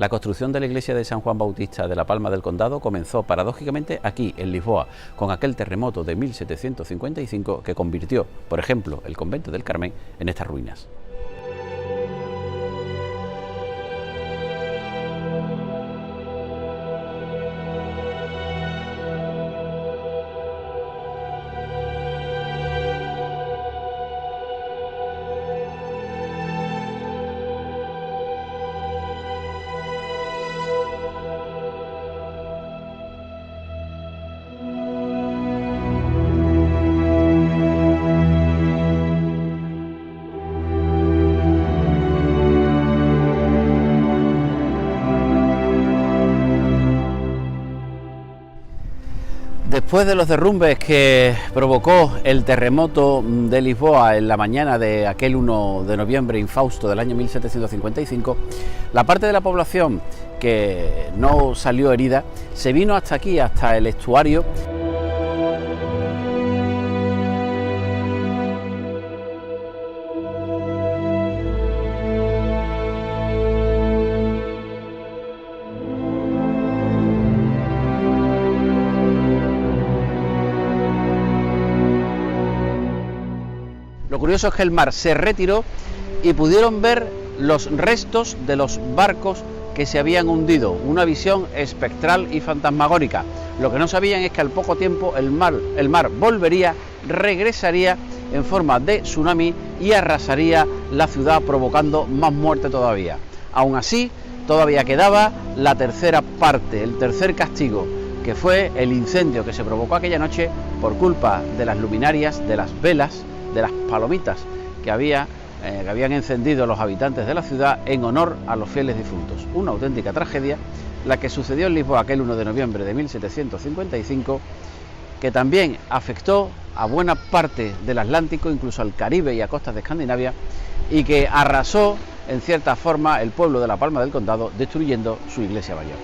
La construcción de la iglesia de San Juan Bautista de la Palma del Condado comenzó paradójicamente aquí, en Lisboa, con aquel terremoto de 1755 que convirtió, por ejemplo, el convento del Carmen en estas ruinas. Después de los derrumbes que provocó el terremoto de Lisboa en la mañana de aquel 1 de noviembre infausto del año 1755, la parte de la población que no salió herida se vino hasta aquí, hasta el estuario. Lo curioso es que el mar se retiró y pudieron ver los restos de los barcos que se habían hundido, una visión espectral y fantasmagórica. Lo que no sabían es que al poco tiempo el mar volvería, regresaría en forma de tsunami y arrasaría la ciudad, provocando más muerte todavía. Aún así, todavía quedaba la tercera parte, el tercer castigo, que fue el incendio que se provocó aquella noche por culpa de las luminarias, de las velas, de las palomitas que habían encendido los habitantes de la ciudad en honor a los fieles difuntos. Una auténtica tragedia la que sucedió en Lisboa aquel 1 de noviembre de 1755, que también afectó a buena parte del Atlántico, incluso al Caribe y a costas de Escandinavia, y que arrasó en cierta forma el pueblo de la Palma del Condado, destruyendo su iglesia mayor.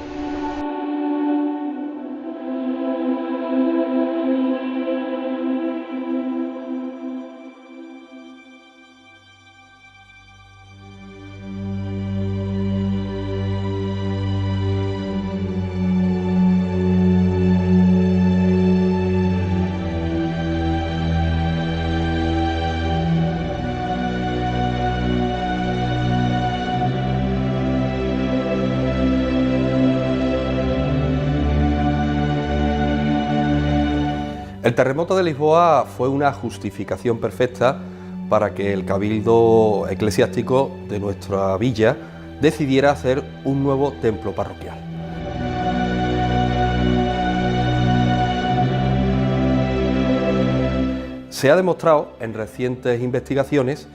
El terremoto de Lisboa fue una justificación perfecta para que el cabildo eclesiástico de nuestra villa decidiera hacer un nuevo templo parroquial. Se ha demostrado en recientes investigaciones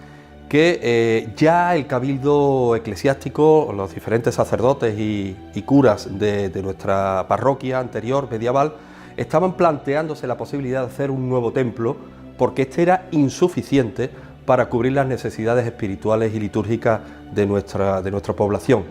que ya el cabildo eclesiástico, los diferentes sacerdotes y curas de nuestra parroquia anterior, medieval, estaban planteándose la posibilidad de hacer un nuevo templo porque este era insuficiente para cubrir las necesidades espirituales y litúrgicas de nuestra población.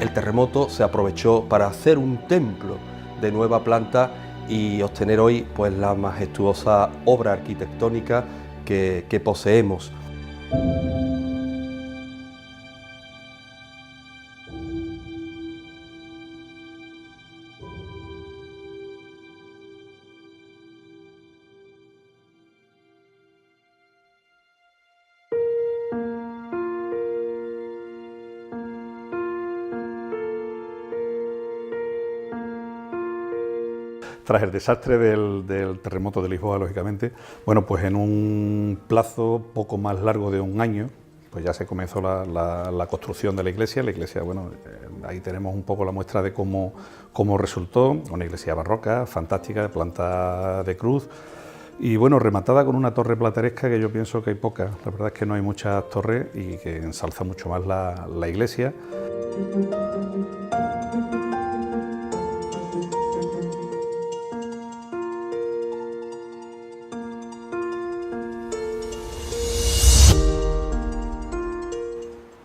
El terremoto se aprovechó para hacer un templo de nueva planta y obtener hoy pues la majestuosa obra arquitectónica que poseemos. Tras el desastre del terremoto de Lisboa, lógicamente, bueno, pues en un plazo poco más largo de un año, pues ya se comenzó la construcción de la iglesia. La iglesia, bueno, ahí tenemos un poco la muestra de cómo resultó, una iglesia barroca, fantástica, de planta de cruz, y bueno, rematada con una torre plateresca que yo pienso que hay pocas. La verdad es que no hay muchas torres y que ensalza mucho más la iglesia.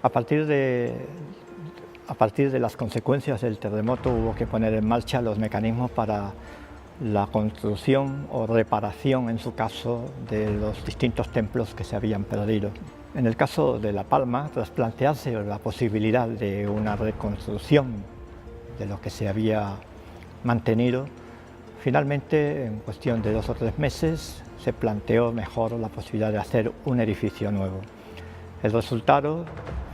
A partir de las consecuencias del terremoto hubo que poner en marcha los mecanismos para la construcción o reparación, en su caso, de los distintos templos que se habían perdido. En el caso de La Palma, tras plantearse la posibilidad de una reconstrucción de lo que se había mantenido, finalmente, en cuestión de 2 o 3 meses, se planteó mejor la posibilidad de hacer un edificio nuevo. El resultado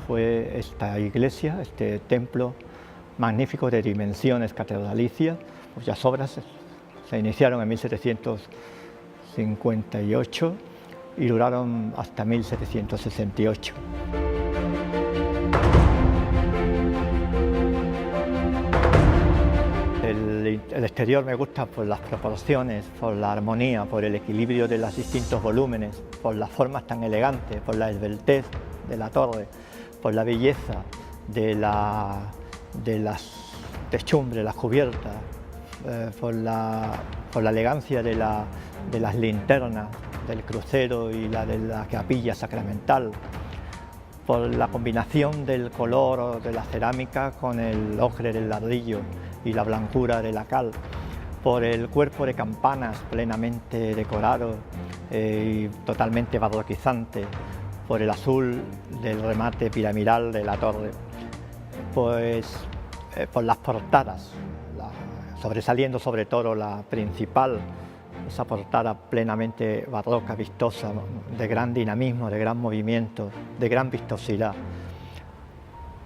fue esta iglesia, este templo magnífico de dimensiones catedralicias, cuyas obras se iniciaron en 1758 y duraron hasta 1768. El exterior me gusta por las proporciones, por la armonía, por el equilibrio de los distintos volúmenes, por las formas tan elegantes, por la esbeltez de la torre, por la belleza de las techumbres, las cubiertas, por la elegancia de las linternas del crucero y la de la capilla sacramental, por la combinación del color de la cerámica con el ocre del ladrillo y la blancura de la cal, por el cuerpo de campanas plenamente decorado y totalmente barroquizante, por el azul del remate piramidal de la torre, pues por las portadas, sobresaliendo sobre todo la principal, esa portada plenamente barroca, vistosa, de gran dinamismo, de gran movimiento, de gran vistosidad,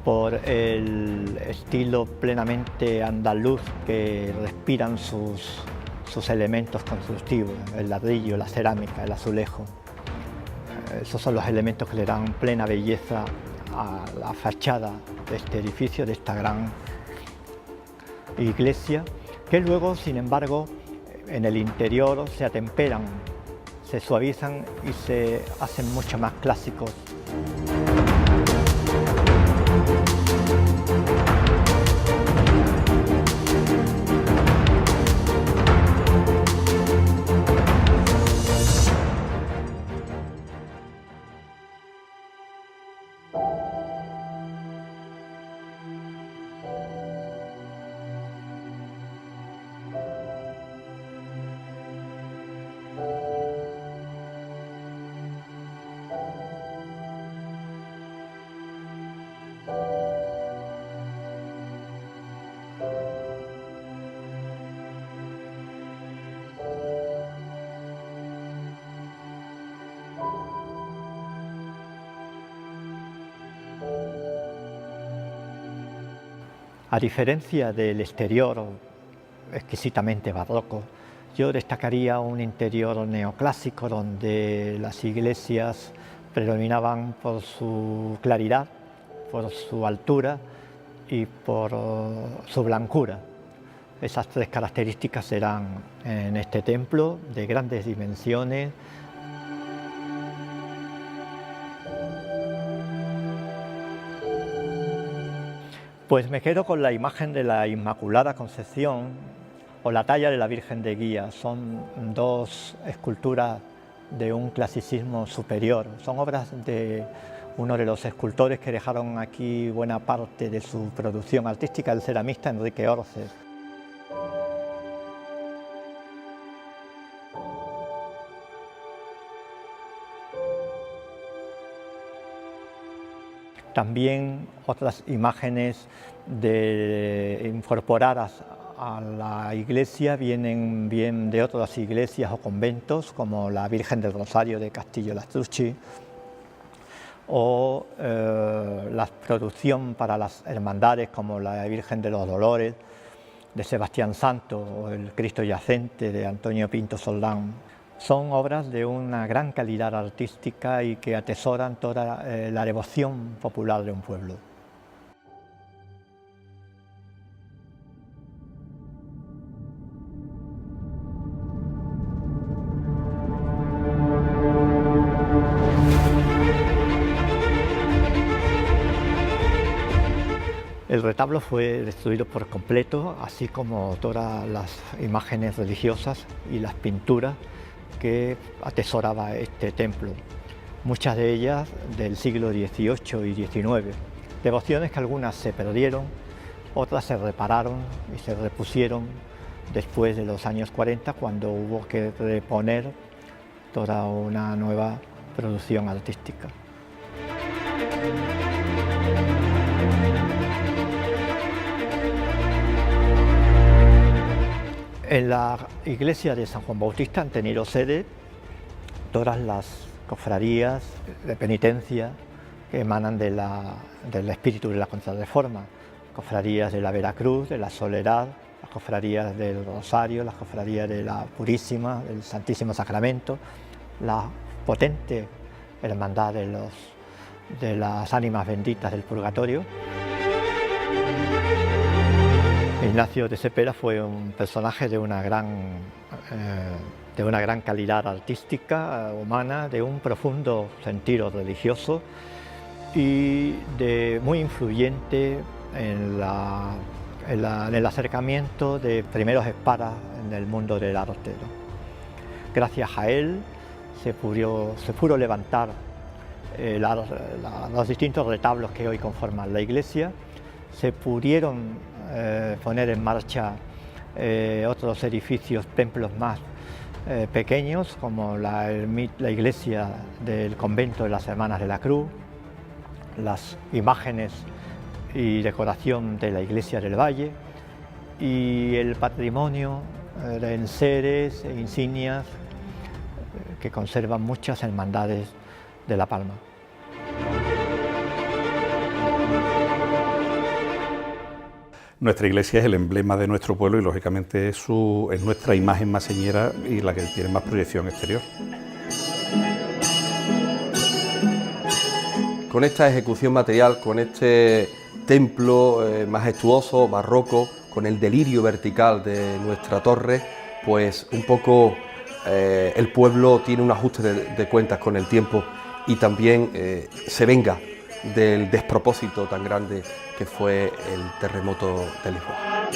por el estilo plenamente andaluz que respiran sus elementos constructivos, el ladrillo, la cerámica, el azulejo. Esos son los elementos que le dan plena belleza a la fachada de este edificio, de esta gran iglesia, que luego, sin embargo, en el interior se atemperan, se suavizan y se hacen mucho más clásicos. A diferencia del exterior exquisitamente barroco, yo destacaría un interior neoclásico donde las iglesias predominaban por su claridad, por su altura y por su blancura. Esas 3 características serán en este templo de grandes dimensiones. Pues me quedo con la imagen de la Inmaculada Concepción o la talla de la Virgen de Guía. Son 2 esculturas de un clasicismo superior. Son obras de uno de los escultores que dejaron aquí buena parte de su producción artística, el ceramista Enrique Orces. También otras imágenes incorporadas a la iglesia vienen bien de otras iglesias o conventos, como la Virgen del Rosario de Castillo Lastrucci, o la producción para las hermandades como la Virgen de los Dolores de Sebastián Santo o el Cristo Yacente de Antonio Pinto Soldán. Son obras de una gran calidad artística y que atesoran toda la devoción popular de un pueblo. El retablo fue destruido por completo, así como todas las imágenes religiosas y las pinturas que atesoraba este templo, muchas de ellas del siglo XVIII y XIX, devociones que algunas se perdieron, otras se repararon y se repusieron después de los años 40, cuando hubo que reponer toda una nueva producción artística. En la iglesia de San Juan Bautista han tenido sede todas las cofradías de penitencia que emanan del espíritu de la Contrarreforma, cofradías de la Veracruz, de la Soledad, las cofradías del Rosario, las cofradías de la Purísima, del Santísimo Sacramento, la potente hermandad de las ánimas benditas del Purgatorio. Ignacio de Cepeda fue un personaje de una gran calidad artística, humana, de un profundo sentido religioso y muy influyente en el acercamiento de primeros espadas en el mundo del artero. Gracias a él se pudo levantar los distintos retablos que hoy conforman la iglesia, se pudieron poner en marcha otros edificios, templos más pequeños, como la iglesia del convento de las Hermanas de la Cruz, las imágenes y decoración de la iglesia del Valle y el patrimonio de enseres e insignias que conservan muchas hermandades de La Palma. Nuestra iglesia es el emblema de nuestro pueblo y lógicamente es nuestra imagen más señera y la que tiene más proyección exterior. Con esta ejecución material, con este templo majestuoso, barroco, con el delirio vertical de nuestra torre, pues un poco el pueblo tiene un ajuste de cuentas con el tiempo y también se venga del despropósito tan grande que fue el terremoto de Lisboa.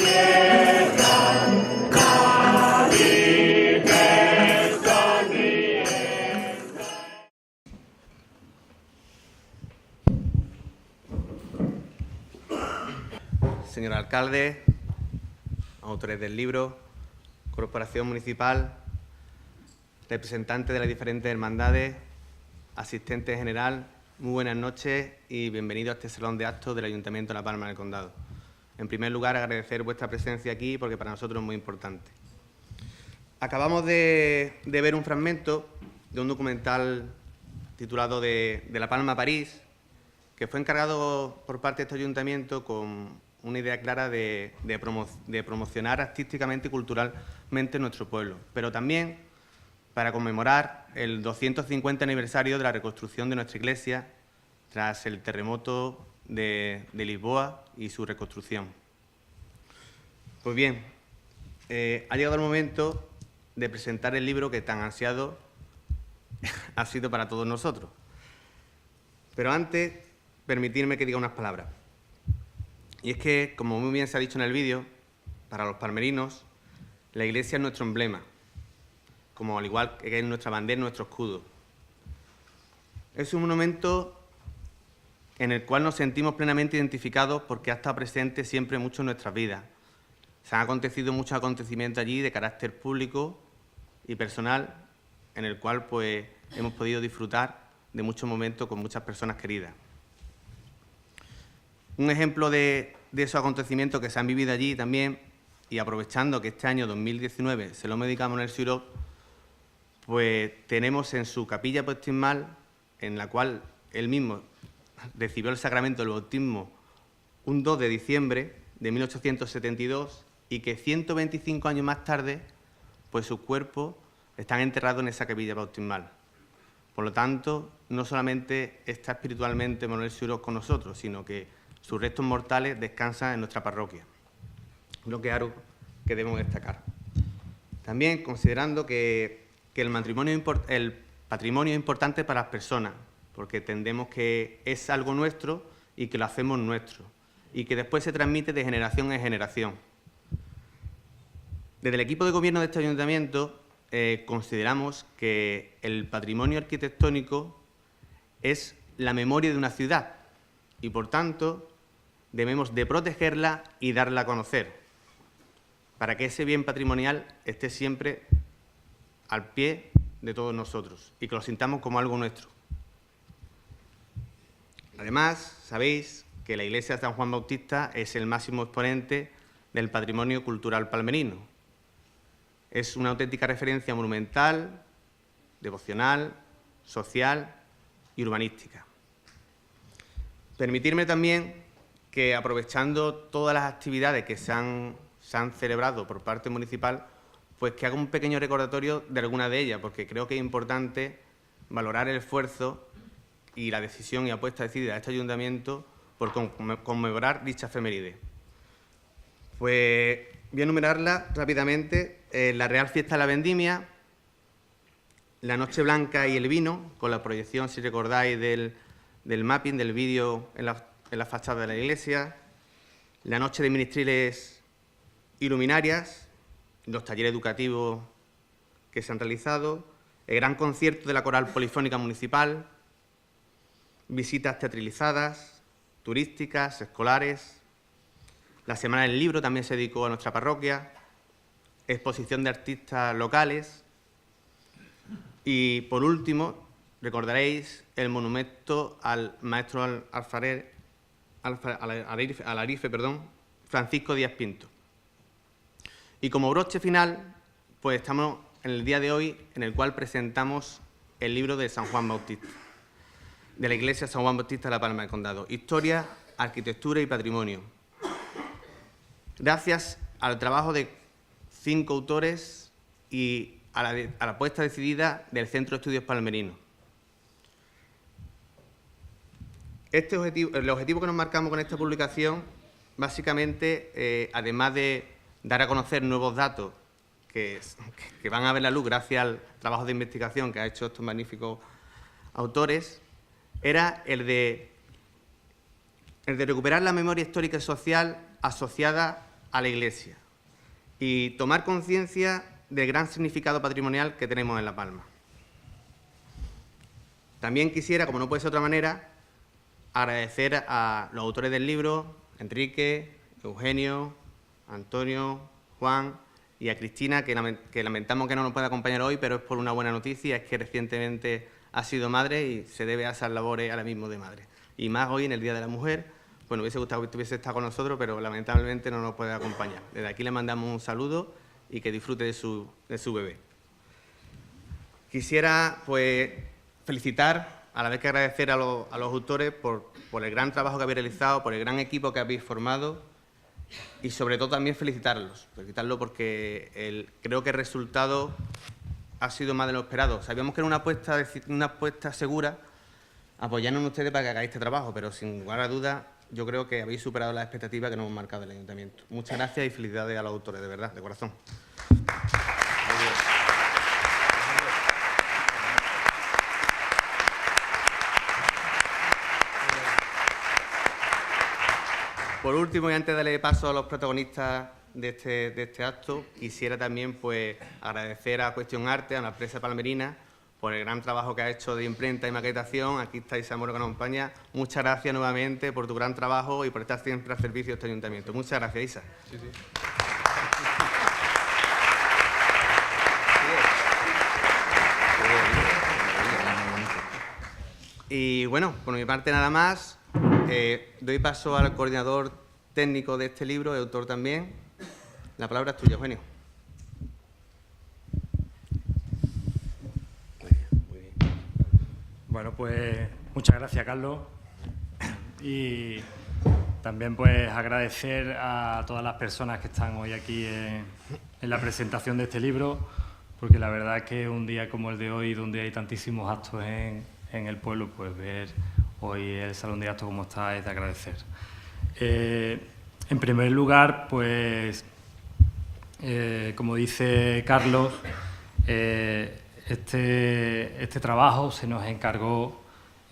Señor alcalde, autores del libro, corporación municipal, representantes de las diferentes hermandades, asistente general, muy buenas noches y bienvenidos a este salón de actos del Ayuntamiento de La Palma del Condado. En primer lugar, agradecer vuestra presencia aquí porque para nosotros es muy importante. Acabamos de ver un fragmento de un documental titulado de La Palma a París, que fue encargado por parte de este Ayuntamiento con una idea clara de promocionar artísticamente y culturalmente nuestro pueblo, pero también para conmemorar el 250 aniversario de la reconstrucción de nuestra iglesia tras el terremoto de Lisboa y su reconstrucción. Pues bien, ha llegado el momento de presentar el libro que tan ansiado ha sido para todos nosotros. Pero antes, permitirme que diga unas palabras. Y es que, como muy bien se ha dicho en el vídeo, para los palmerinos, la iglesia es nuestro emblema, como al igual que es nuestra bandera, nuestro escudo. Es un monumento en el cual nos sentimos plenamente identificados porque ha estado presente siempre mucho en nuestras vidas. Se han acontecido muchos acontecimientos allí de carácter público y personal, en el cual pues, hemos podido disfrutar de muchos momentos con muchas personas queridas. Un ejemplo de esos acontecimientos que se han vivido allí también, y aprovechando que este año 2019 se lo dedicamos en el Sirop, pues tenemos en su capilla bautismal, en la cual él mismo recibió el sacramento del bautismo un 2 de diciembre de 1872 y que 125 años más tarde, pues sus cuerpos están enterrados en esa capilla bautismal. Por lo tanto, no solamente está espiritualmente Manuel Sirop con nosotros, sino que sus restos mortales descansan en nuestra parroquia. Lo que es algo que debemos destacar. También considerando que el patrimonio es importante para las personas, porque entendemos que es algo nuestro y que lo hacemos nuestro, y que después se transmite de generación en generación. Desde el equipo de gobierno de este ayuntamiento consideramos que el patrimonio arquitectónico es la memoria de una ciudad y, por tanto, debemos de protegerla y darla a conocer, para que ese bien patrimonial esté siempre al pie de todos nosotros y que lo sintamos como algo nuestro. Además, sabéis que la iglesia de San Juan Bautista es el máximo exponente del patrimonio cultural palmerino Es una auténtica referencia monumental, devocional, social y urbanística. Permitirme también que, aprovechando todas las actividades que se han celebrado por parte municipal, pues que haga un pequeño recordatorio de algunas de ellas, porque creo que es importante valorar el esfuerzo y la decisión y apuesta decidida de este ayuntamiento por conmemorar dicha efeméride. Pues voy a enumerarla rápidamente. La Real Fiesta de la Vendimia, la Noche Blanca y el Vino, con la proyección, si recordáis, del mapping, del vídeo en la fachada de la iglesia, la Noche de Ministriles y Luminarias, los talleres educativos que se han realizado, el gran concierto de la Coral Polifónica Municipal, visitas teatralizadas, turísticas, escolares. La Semana del Libro también se dedicó a nuestra parroquia, exposición de artistas locales y, por último, recordaréis el monumento al maestro alarife, Francisco Díaz Pinto. Y como broche final, pues estamos en el día de hoy en el cual presentamos el libro de San Juan Bautista, de la Iglesia San Juan Bautista de La Palma del Condado, Historia, Arquitectura y Patrimonio. Gracias al trabajo de 5 autores y a la apuesta decidida del Centro de Estudios Palmerinos. El objetivo que nos marcamos con esta publicación, básicamente, además de dar a conocer nuevos datos que van a ver la luz gracias al trabajo de investigación que han hecho estos magníficos autores, era el de recuperar la memoria histórica y social asociada a la Iglesia y tomar conciencia del gran significado patrimonial que tenemos en La Palma. También quisiera, como no puede ser de otra manera, agradecer a los autores del libro, Enrique, Eugenio, Antonio, Juan y a Cristina, que lamentamos que no nos pueda acompañar hoy, pero es por una buena noticia, es que recientemente ha sido madre y se debe a esas labores ahora mismo de madre. Y más hoy, en el Día de la Mujer. Bueno, hubiese gustado que estuviese estado con nosotros, pero lamentablemente no nos puede acompañar. Desde aquí le mandamos un saludo y que disfrute de su bebé. Quisiera, pues, felicitar, a la vez que agradecer a los autores por el gran trabajo que habéis realizado, por el gran equipo que habéis formado y, sobre todo, también felicitarlos porque creo que el resultado ha sido más de lo esperado. Sabíamos que era una apuesta segura, apoyarnos en ustedes para que hagáis este trabajo, pero sin lugar a dudas, yo creo que habéis superado las expectativas que nos hemos marcado el Ayuntamiento. Muchas gracias y felicidades a los autores, de verdad, de corazón. Por último, y antes de darle paso a los protagonistas de este acto, quisiera también, pues, agradecer a Cuestión Arte, a la empresa palmerina, por el gran trabajo que ha hecho de imprenta y maquetación. Aquí está Isa Moro, que nos acompaña. Muchas gracias nuevamente por tu gran trabajo y por estar siempre al servicio de este ayuntamiento. Muchas gracias, Isa. Sí. Y bueno, por mi parte nada más. Doy paso al coordinador técnico de este libro, el autor también. La palabra es tuya, Eugenio. Bueno, pues muchas gracias, Carlos. Y también, pues, agradecer a todas las personas que están hoy aquí en la presentación de este libro, porque la verdad es que un día como el de hoy, donde hay tantísimos actos en el pueblo, pues ver hoy el salón de actos como está es de agradecer. En primer lugar, pues, como dice Carlos, este trabajo se nos encargó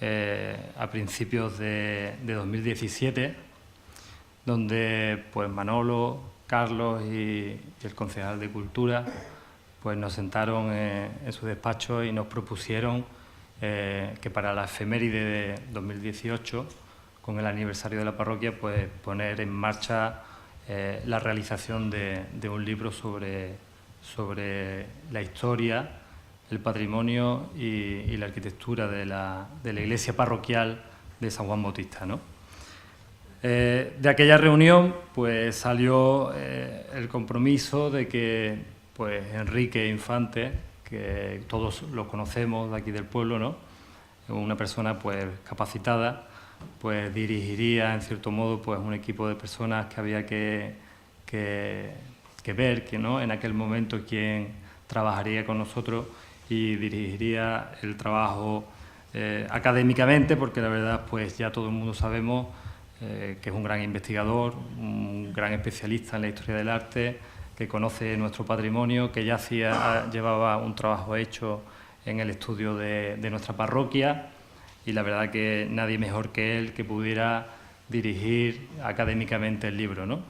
a principios de 2017, donde, pues, Manolo, Carlos y el concejal de Cultura, pues, nos sentaron en su despacho y nos propusieron que para la efeméride de 2018, con el aniversario de la parroquia, pues, poner en marcha la realización de un libro sobre la historia, el patrimonio y la arquitectura de la iglesia parroquial de San Juan Bautista, ¿no? De aquella reunión, pues, salió el compromiso de que pues Enrique Infante, que todos lo conocemos de aquí del pueblo, ¿no? Una persona pues capacitada, pues dirigiría en cierto modo pues un equipo de personas que había que ver que, ¿no?, en aquel momento quién trabajaría con nosotros y dirigiría el trabajo académicamente, porque la verdad pues ya todo el mundo sabemos que es un gran investigador, un gran especialista en la historia del arte, que conoce nuestro patrimonio, que ya llevaba un trabajo hecho en el estudio de nuestra parroquia, y la verdad que nadie mejor que él que pudiera dirigir académicamente el libro, ¿no?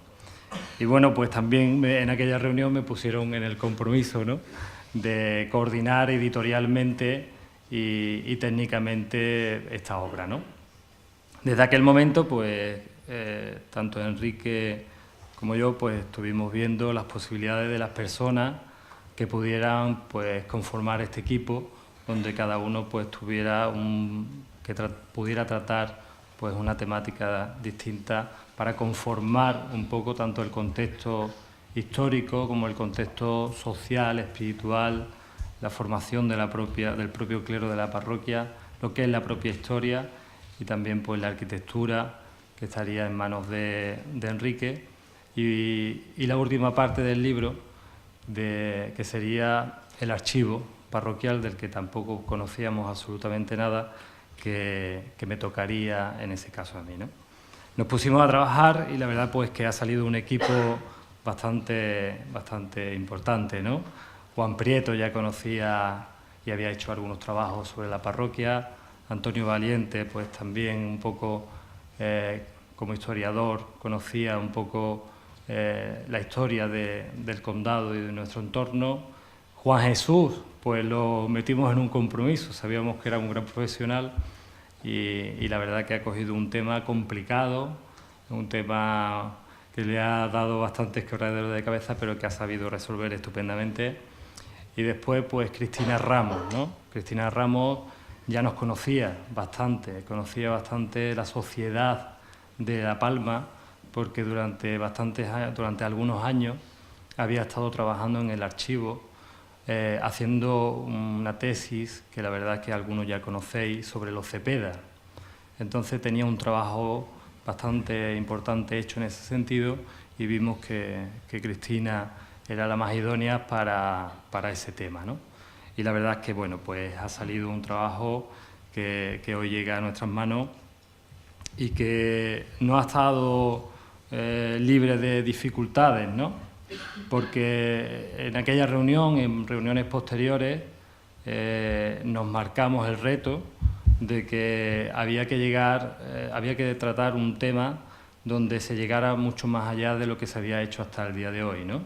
Y bueno, pues también en aquella reunión me pusieron en el compromiso, ¿no?, de coordinar editorialmente y técnicamente esta obra, ¿no? Desde aquel momento, pues, tanto Enrique como yo, pues, estuvimos viendo las posibilidades de las personas que pudieran, pues, conformar este equipo, donde cada uno, pues, pudiera tratar, pues, una temática distinta para conformar un poco tanto el contexto histórico como el contexto social, espiritual, la formación del propio clero de la parroquia, lo que es la propia historia y también pues la arquitectura, que estaría en manos de Enrique, y la última parte del libro, que sería el archivo parroquial, del que tampoco conocíamos absolutamente nada, que me tocaría en ese caso a mí, ¿no? Nos pusimos a trabajar y la verdad pues que ha salido un equipo bastante importante, ¿no? Juan Prieto ya conocía y había hecho algunos trabajos sobre la parroquia. Antonio Valiente, pues también un poco como historiador conocía un poco la historia del condado y de nuestro entorno. Juan Jesús, pues lo metimos en un compromiso, sabíamos que era un gran profesional y la verdad que ha cogido un tema complicado, un tema que le ha dado bastantes quebraderos de cabeza, pero que ha sabido resolver estupendamente. Y después, pues Cristina Ramos, ¿no? Cristina Ramos ya nos conocía bastante la sociedad de La Palma, porque durante algunos años había estado trabajando en el archivo, haciendo una tesis, que la verdad es que algunos ya conocéis, sobre los Cepeda. Entonces tenía un trabajo bastante importante hecho en ese sentido y vimos que Cristina era la más idónea para ese tema, ¿no? Y la verdad es que, bueno, pues ha salido un trabajo que hoy llega a nuestras manos y que no ha estado libre de dificultades, ¿no? Porque en aquella reunión, en reuniones posteriores, nos marcamos el reto de que había que tratar un tema donde se llegara mucho más allá de lo que se había hecho hasta el día de hoy, ¿no?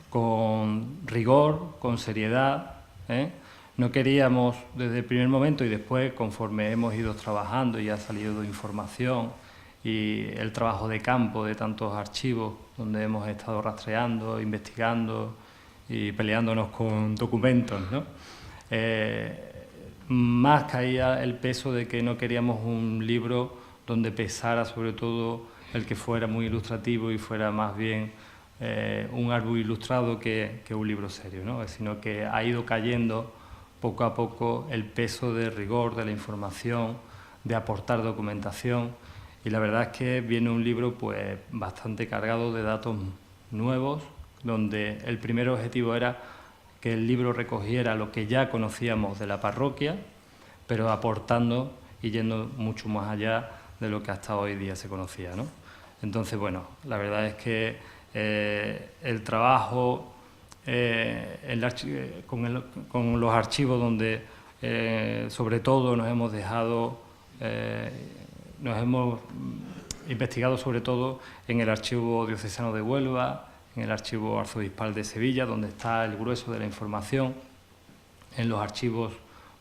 Con rigor, con seriedad, ¿eh? No queríamos desde el primer momento y después, conforme hemos ido trabajando y ha salido información y el trabajo de campo de tantos archivos donde hemos estado rastreando, investigando y peleándonos con documentos, ¿no? Más caía el peso de que no queríamos un libro donde pesara sobre todo el que fuera muy ilustrativo y fuera más bien un árbol ilustrado que un libro serio, ¿no? Sino que ha ido cayendo poco a poco el peso de rigor de la información, de aportar documentación, y la verdad es que viene un libro pues bastante cargado de datos nuevos, donde el primer objetivo era que el libro recogiera lo que ya conocíamos de la parroquia, pero aportando y yendo mucho más allá de lo que hasta hoy día se conocía, ¿no? Entonces, bueno, la verdad es que el trabajo con los archivos donde sobre todo nos hemos investigado sobre todo en el Archivo Diocesano de Huelva, en el Archivo Arzobispal de Sevilla, donde está el grueso de la información, en los archivos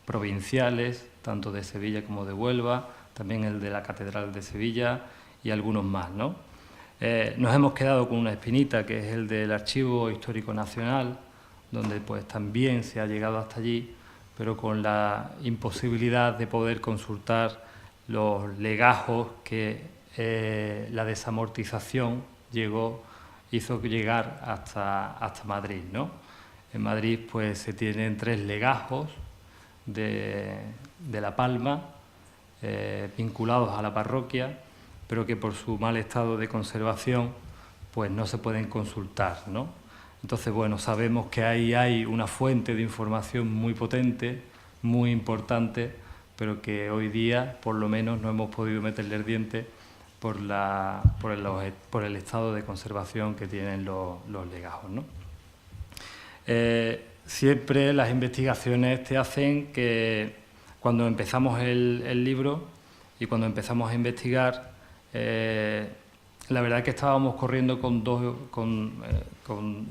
provinciales, tanto de Sevilla como de Huelva, también el de la Catedral de Sevilla y algunos más, ¿no? Nos hemos quedado con una espinita, que es el del Archivo Histórico Nacional, donde pues también se ha llegado hasta allí, pero con la imposibilidad de poder consultar los legajos que la desamortización hizo llegar hasta Madrid, ¿no? En Madrid pues se tienen 3 legajos de La Palma vinculados a la parroquia, pero que por su mal estado de conservación pues no se pueden consultar, ¿no? Entonces, bueno, sabemos que ahí hay una fuente de información muy potente, muy importante, pero que hoy día, por lo menos, no hemos podido meterle el diente por el estado de conservación que tienen los legajos, ¿no? Siempre las investigaciones te hacen que cuando empezamos el libro y cuando empezamos a investigar, la verdad es que estábamos corriendo con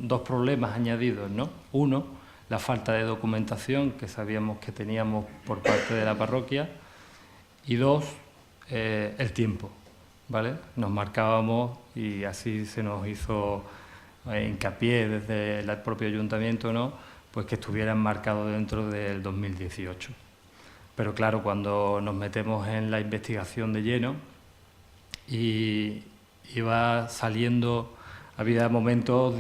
dos problemas añadidos, ¿no? Uno, la falta de documentación que sabíamos que teníamos por parte de la parroquia, y dos, el tiempo, ¿vale? Nos marcábamos, y así se nos hizo hincapié desde el propio ayuntamiento, ¿no?, pues que estuvieran marcados dentro del 2018. Pero claro, cuando nos metemos en la investigación de lleno y iba saliendo, ha habido momentos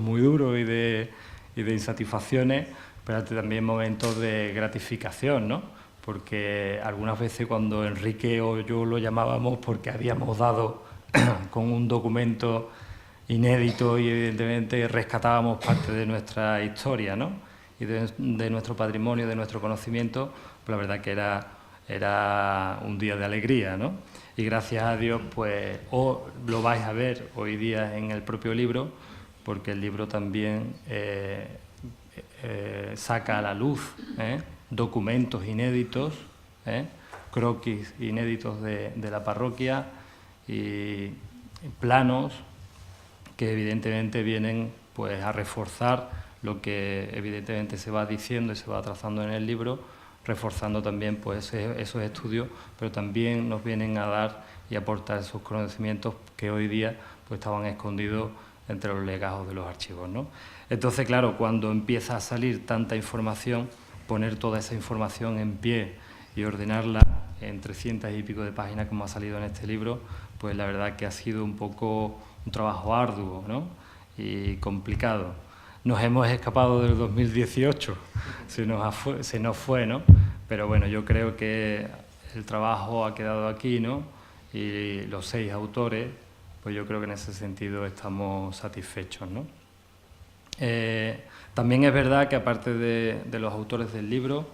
muy duros y de insatisfacciones, pero también momentos de gratificación, ¿no? Porque algunas veces cuando Enrique o yo lo llamábamos porque habíamos dado con un documento inédito y evidentemente rescatábamos parte de nuestra historia, ¿no?, y de nuestro patrimonio, de nuestro conocimiento, pues la verdad que era un día de alegría, ¿no? Y gracias a Dios, pues lo vais a ver hoy día en el propio libro, porque el libro también saca a la luz documentos inéditos, croquis inéditos de la parroquia y planos que evidentemente vienen pues a reforzar lo que evidentemente se va diciendo y se va trazando en el libro, reforzando también pues esos estudios, pero también nos vienen a dar y aportar esos conocimientos que hoy día pues estaban escondidos entre los legajos de los archivos, ¿no? Entonces, claro, cuando empieza a salir tanta información, poner toda esa información en pie y ordenarla en 300 y pico de páginas como ha salido en este libro, pues la verdad que ha sido un poco un trabajo arduo, ¿no?, y complicado. Nos hemos escapado del 2018, se nos fue, ¿no? Pero bueno, yo creo que el trabajo ha quedado aquí, ¿no? Y los 6 autores, pues yo creo que en ese sentido estamos satisfechos, ¿no? También es verdad que aparte de los autores del libro,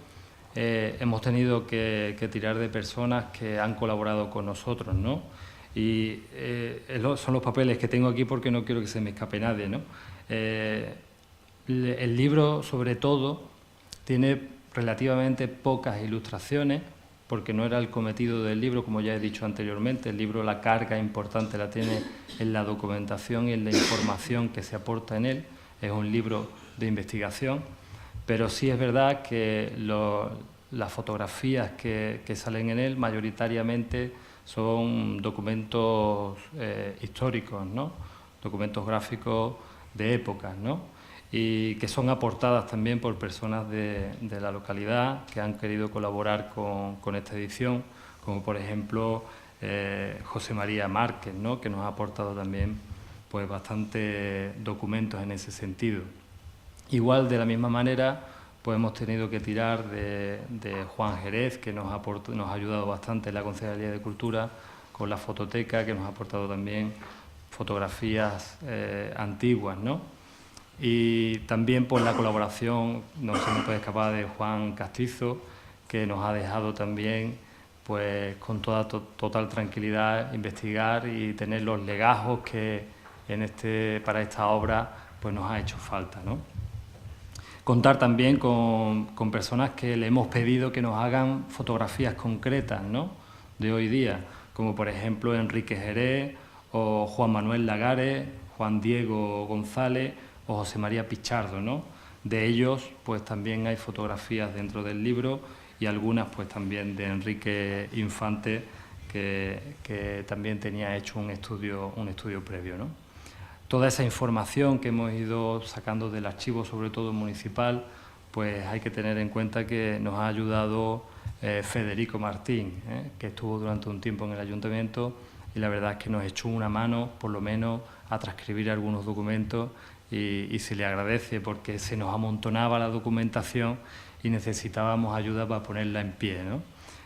hemos tenido que tirar de personas que han colaborado con nosotros, ¿no? Y son los papeles que tengo aquí porque no quiero que se me escape nadie, ¿no? El libro, sobre todo, tiene relativamente pocas ilustraciones, porque no era el cometido del libro, como ya he dicho anteriormente. El libro, la carga importante la tiene en la documentación y en la información que se aporta en él. Es un libro de investigación, pero sí es verdad que las fotografías que salen en él mayoritariamente son documentos históricos, ¿no?, documentos gráficos de épocas, ¿no?, y que son aportadas también por personas de la localidad que han querido colaborar con esta edición, como por ejemplo José María Márquez, ¿no?, que nos ha aportado también pues bastantes documentos en ese sentido. Igual, de la misma manera, pues hemos tenido que tirar de Juan Jerez, que nos ha ayudado bastante en la Concejalía de Cultura, con la fototeca, que nos ha aportado también fotografías antiguas, ¿no? Y también por la colaboración, no se me puede escapar, de Juan Castizo, que nos ha dejado también pues con toda total tranquilidad investigar y tener los legajos que para esta obra pues nos ha hecho falta, ¿no? Contar también con personas que le hemos pedido que nos hagan fotografías concretas, ¿no?, de hoy día, como por ejemplo Enrique Jerez o Juan Manuel Lagares, Juan Diego González o José María Pichardo, ¿no? De ellos pues también hay fotografías dentro del libro y algunas pues también de Enrique Infante, que también tenía hecho un estudio previo, ¿no? Toda esa información que hemos ido sacando del archivo, sobre todo municipal, pues hay que tener en cuenta que nos ha ayudado Federico Martín, que estuvo durante un tiempo en el ayuntamiento y la verdad es que nos echó una mano, por lo menos, a transcribir algunos documentos y se le agradece porque se nos amontonaba la documentación y necesitábamos ayuda para ponerla en pie, ¿no?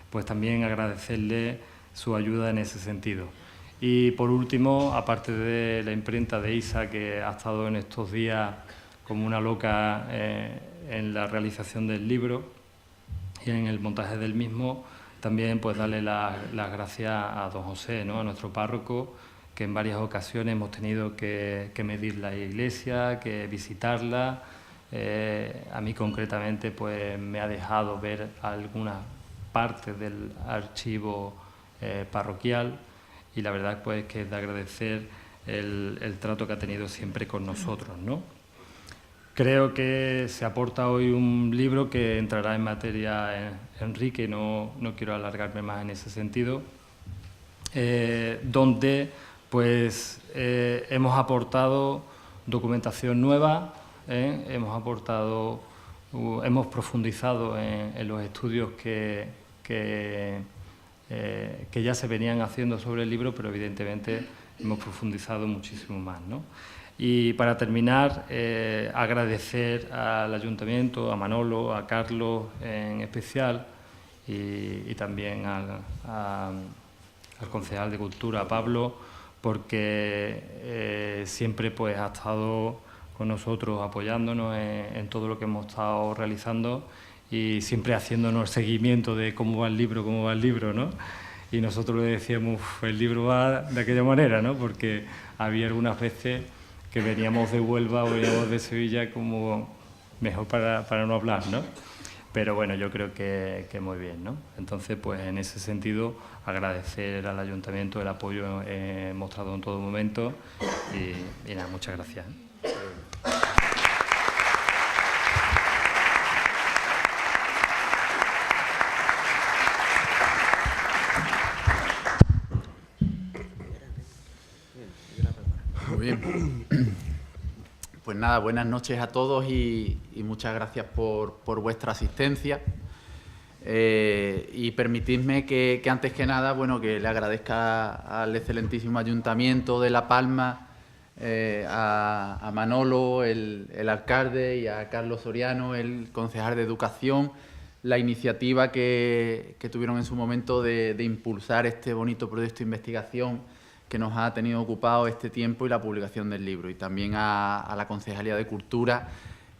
Pues también agradecerle su ayuda en ese sentido. Y por último, aparte de la imprenta de ISA, que ha estado en estos días como una loca en la realización del libro y en el montaje del mismo, también pues darle las gracias a don José, ¿no?, a nuestro párroco, que en varias ocasiones hemos tenido que medir la iglesia, que visitarla. A mí concretamente pues me ha dejado ver algunas partes del archivo parroquial, y la verdad pues que es de agradecer el trato que ha tenido siempre con nosotros, ¿no? Creo que se aporta hoy un libro que entrará en materia Enrique, no quiero alargarme más en ese sentido, donde pues hemos aportado documentación nueva, hemos profundizado en los estudios que ya se venían haciendo sobre el libro, pero evidentemente hemos profundizado muchísimo más, ¿no? Y para terminar, agradecer al Ayuntamiento, a Manolo, a Carlos en especial, y también al concejal de Cultura, a Pablo, porque siempre pues ha estado con nosotros apoyándonos en todo lo que hemos estado realizando y siempre haciéndonos seguimiento de cómo va el libro, ¿no? Y nosotros le decíamos, el libro va de aquella manera, ¿no? Porque había algunas veces que veníamos de Huelva o veníamos de Sevilla como mejor para no hablar, ¿no? Pero bueno, yo creo que muy bien, ¿no? Entonces, pues en ese sentido, agradecer al Ayuntamiento el apoyo mostrado en todo momento y nada, muchas gracias. Muy bien. Pues nada, buenas noches a todos y muchas gracias por vuestra asistencia. Y permitidme que antes que nada, bueno, que le agradezca al excelentísimo Ayuntamiento de La Palma, a Manolo, el alcalde, y a Carlos Soriano, el concejal de Educación, la iniciativa que tuvieron en su momento de impulsar este bonito proyecto de investigación que nos ha tenido ocupado este tiempo y la publicación del libro. Y también a la Concejalía de Cultura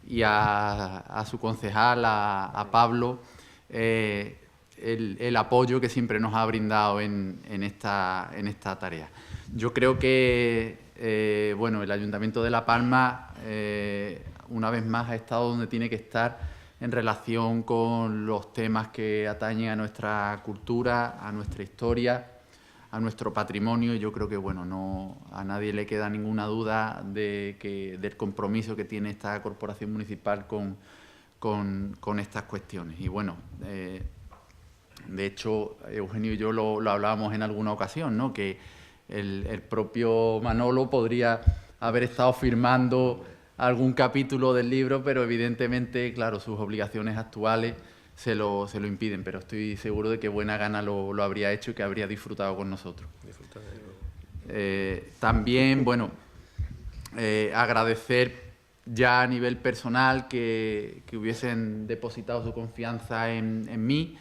y a su concejal, a Pablo, el apoyo que siempre nos ha brindado en esta tarea. Yo creo que bueno, el Ayuntamiento de La Palma, una vez más, ha estado donde tiene que estar en relación con los temas que atañen a nuestra cultura, a nuestra historia, a nuestro patrimonio, y yo creo que bueno, a nadie le queda ninguna duda del compromiso que tiene esta corporación municipal con estas cuestiones. Y bueno, de hecho, Eugenio y yo lo hablábamos en alguna ocasión, ¿no?, que el propio Manolo podría haber estado firmando algún capítulo del libro, pero evidentemente, claro, sus obligaciones actuales se lo impiden, pero estoy seguro de que buena gana lo habría hecho y que habría disfrutado con nosotros. También, bueno, agradecer ya a nivel personal que hubiesen depositado su confianza en mí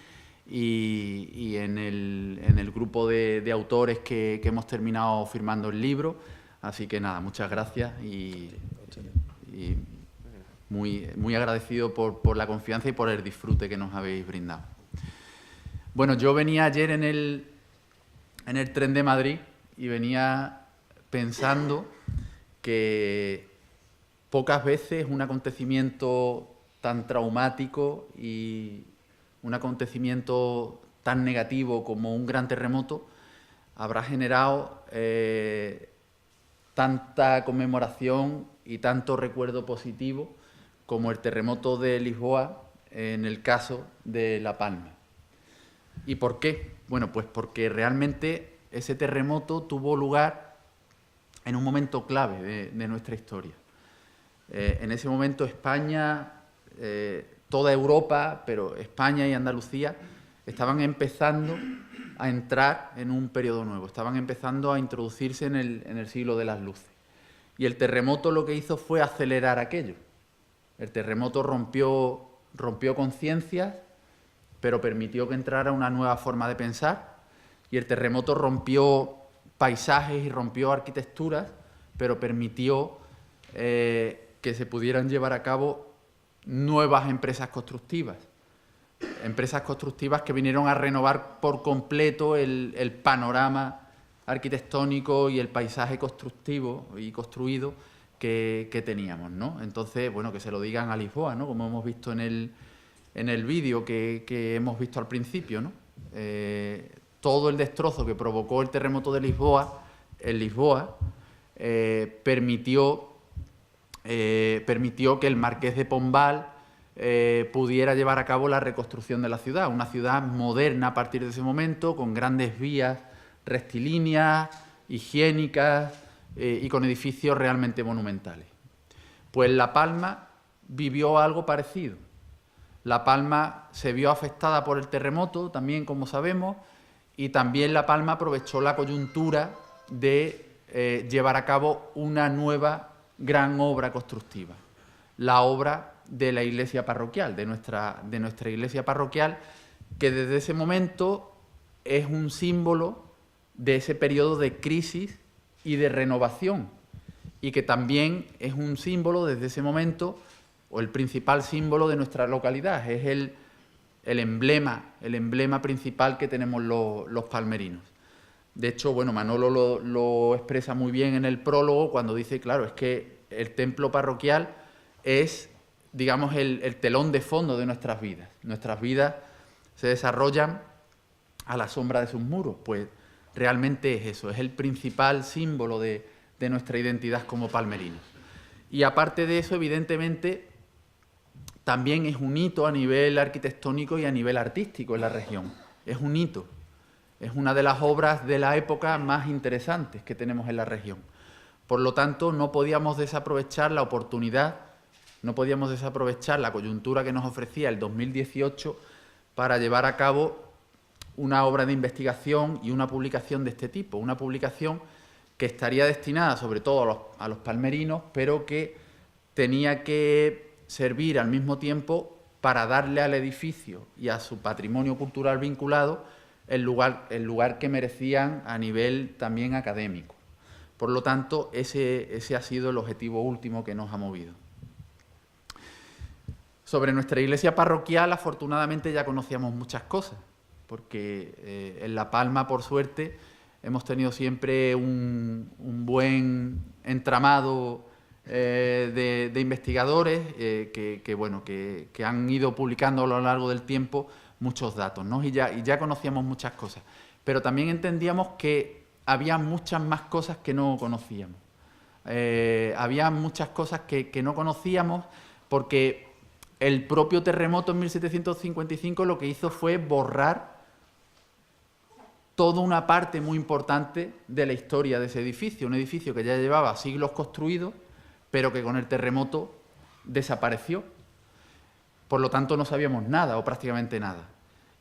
y en el grupo de autores que hemos terminado firmando el libro. Así que nada, muchas gracias y muy agradecido por la confianza y por el disfrute que nos habéis brindado. Bueno, yo venía ayer en el tren de Madrid y venía pensando que pocas veces un acontecimiento tan traumático y un acontecimiento tan negativo como un gran terremoto habrá generado tanta conmemoración y tanto recuerdo positivo como el terremoto de Lisboa en el caso de La Palma. ¿Y por qué? Bueno, pues porque realmente ese terremoto tuvo lugar en un momento clave de nuestra historia. En ese momento España, toda Europa, pero España y Andalucía estaban empezando a entrar en un periodo nuevo, estaban empezando a introducirse en el siglo de las luces. Y el terremoto lo que hizo fue acelerar aquello. El terremoto rompió conciencias, pero permitió que entrara una nueva forma de pensar. Y el terremoto rompió paisajes y rompió arquitecturas, pero permitió que se pudieran llevar a cabo nuevas empresas constructivas. Empresas constructivas que vinieron a renovar por completo el panorama arquitectónico y el paisaje constructivo y construido que teníamos, ¿no? Entonces, bueno, que se lo digan a Lisboa, ¿no? Como hemos visto en el vídeo que hemos visto al principio, ¿no? Todo el destrozo que provocó el terremoto de Lisboa, en Lisboa, permitió que el Marqués de Pombal pudiera llevar a cabo la reconstrucción de la ciudad, una ciudad moderna a partir de ese momento, con grandes vías rectilíneas, higiénicas y con edificios realmente monumentales. Pues La Palma vivió algo parecido. La Palma se vio afectada por el terremoto, también como sabemos, y también La Palma aprovechó la coyuntura de llevar a cabo una nueva gran obra constructiva, la obra de la iglesia parroquial, de nuestra iglesia parroquial, que desde ese momento es un símbolo de ese periodo de crisis y de renovación, y que también es un símbolo desde ese momento, o el principal símbolo de nuestra localidad, es el emblema principal que tenemos los palmerinos. De hecho, bueno, Manolo lo expresa muy bien en el prólogo cuando dice, claro, es que el templo parroquial es, digamos, el telón de fondo de nuestras vidas. Nuestras vidas se desarrollan a la sombra de sus muros, pues realmente es eso, es el principal símbolo de nuestra identidad como palmerinos. Y aparte de eso, evidentemente, también es un hito a nivel arquitectónico y a nivel artístico en la región. Es un hito. Es una de las obras de la época más interesantes que tenemos en la región. Por lo tanto, no podíamos desaprovechar la oportunidad, no podíamos desaprovechar la coyuntura que nos ofrecía el 2018 para llevar a cabo una obra de investigación y una publicación de este tipo. Una publicación que estaría destinada sobre todo a los palmerinos, pero que tenía que servir al mismo tiempo para darle al edificio y a su patrimonio cultural vinculado el lugar que merecían a nivel también académico. Por lo tanto, ese ha sido el objetivo último que nos ha movido. Sobre nuestra iglesia parroquial, afortunadamente ya conocíamos muchas cosas, porque en La Palma, por suerte, hemos tenido siempre un buen entramado de investigadores que han ido publicando a lo largo del tiempo muchos datos, ¿no? Y ya conocíamos muchas cosas, pero también entendíamos que había muchas más cosas que no conocíamos. Había muchas cosas que no conocíamos porque el propio terremoto en 1755 lo que hizo fue borrar toda una parte muy importante de la historia de ese edificio, un edificio que ya llevaba siglos construido, pero que con el terremoto desapareció. Por lo tanto, no sabíamos nada o prácticamente nada.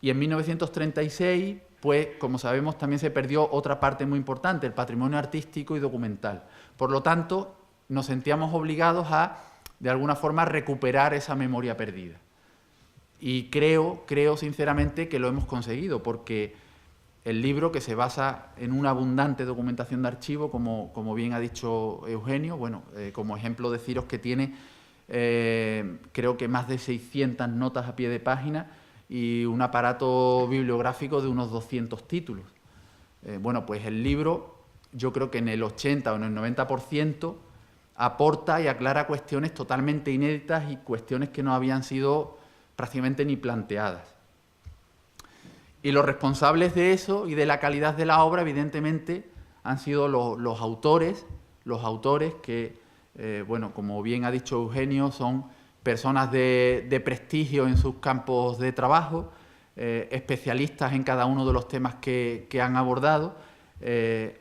Y en 1936, pues, como sabemos, también se perdió otra parte muy importante, el patrimonio artístico y documental. Por lo tanto, nos sentíamos obligados a, de alguna forma, recuperar esa memoria perdida. Y creo sinceramente que lo hemos conseguido, porque el libro, que se basa en una abundante documentación de archivo, como bien ha dicho Eugenio, bueno, como ejemplo deciros que tiene, creo que más de 600 notas a pie de página y un aparato bibliográfico de unos 200 títulos. Bueno, pues el libro, yo creo que en el 80 o en el 90% aporta y aclara cuestiones totalmente inéditas y cuestiones que no habían sido prácticamente ni planteadas. Y los responsables de eso y de la calidad de la obra, evidentemente, han sido los autores que, bueno, como bien ha dicho Eugenio, son personas de prestigio en sus campos de trabajo, especialistas en cada uno de los temas que han abordado,